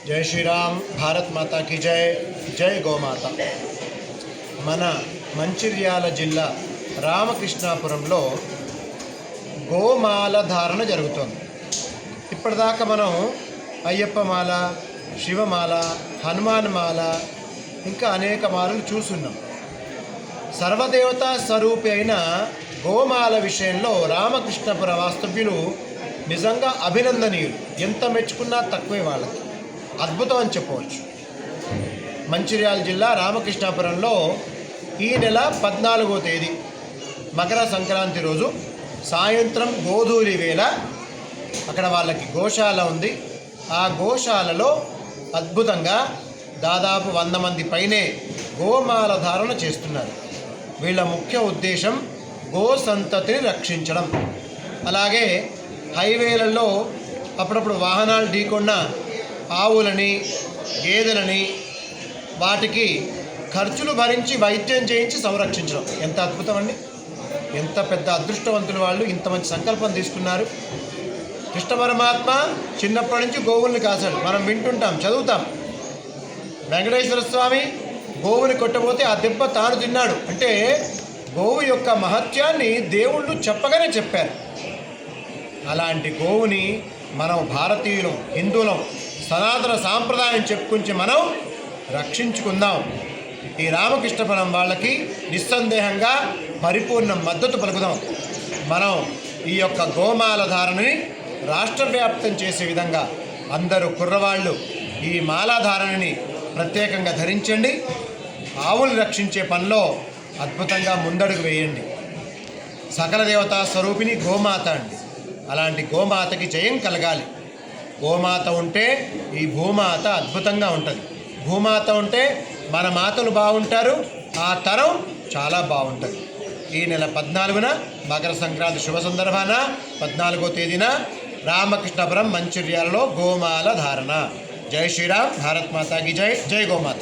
जय श्री राम। भारत माता की जय। जय గోమాత। మన మంచిర్యాల జిల్లా రామకృష్ణాపురంలో గోమాల ధారణ జరుగుతుంది. ఇప్పటిదాకా మనం అయ్యప్ప మాల, శివమాల, హనుమాన్ మాల ఇంకా అనేక మాలలు చూస్తున్నాం. సర్వదేవతా స్వరూపి అయిన గోమాల విషయంలో రామకృష్ణపుర వాస్తవ్యులు నిజంగా అభినందనీయులు. ఎంత మెచ్చుకున్నా తక్కువే వాళ్ళకి. అద్భుతం అని చెప్పవచ్చు. మంచిర్యాల జిల్లా రామకృష్ణాపురంలో ఈ నెల 14వ తేదీ మకర సంక్రాంతి రోజు సాయంత్రం గోధూలి వేళ అక్కడ వాళ్ళకి గోశాల ఉంది. ఆ గోశాలలో అద్భుతంగా దాదాపు 100 మంది పైనే గోమాల ధారణ చేస్తున్నారు. వీళ్ళ ముఖ్య ఉద్దేశం గో సంతతిని రక్షించడం. అలాగే హైవేలలో అప్పుడప్పుడు వాహనాలు ఢీకొన్న ఆవులని, గేదెలని వాటికి ఖర్చులు భరించి వైద్యం చేయించి సంరక్షించడం ఎంత అద్భుతం అండి. ఎంత పెద్ద అదృష్టవంతులు వాళ్ళు. ఇంత మంచి సంకల్పం తీసుకున్నారు. కృష్ణ పరమాత్మ చిన్నప్పటి నుంచి గోవుల్ని కాశాడు. మనం వింటుంటాం, చదువుతాం. వెంకటేశ్వర స్వామి గోవుని కొట్టబోతే ఆ దెబ్బ తాను తిన్నాడు. అంటే గోవు యొక్క మహత్యాన్ని దేవుళ్ళు చెప్పగానే చెప్పారు. అలాంటి గోవుని మనం భారతీయులం, హిందువులం, సనాతన సాంప్రదాయం చెప్పుకుంచి మనం రక్షించుకుందాం. ఈ రామకృష్ణపురం వాళ్ళకి నిస్సందేహంగా పరిపూర్ణ మద్దతు పలుకుదాం. మనం ఈ యొక్క గోమాల ధారణని రాష్ట్ర వ్యాప్తం చేసే విధంగా అందరూ కుర్రవాళ్ళు ఈ మాలాధారణని ప్రత్యేకంగా ధరించండి. ఆవులు రక్షించే పనిలో అద్భుతంగా ముందడుగు వేయండి. సకల దేవతా స్వరూపిణి గోమాత అండి. అలాంటి గోమాతకి జయం కలగాలి. గోమాత ఉంటే ఈ భూమాత అద్భుతంగా ఉంటుంది. భూమాత ఉంటే మన మాతలు బాగుంటారు. ఆ తరం చాలా బాగుంటుంది. ఈ నెల 14న మకర సంక్రాంతి శుభ సందర్భాన 14వ తేదీన రామకృష్ణపురం మంచిర్యాలలో గోమాల ధారణ. జై శ్రీరామ్. భారత్ మాతా की जय. जय గోమాత.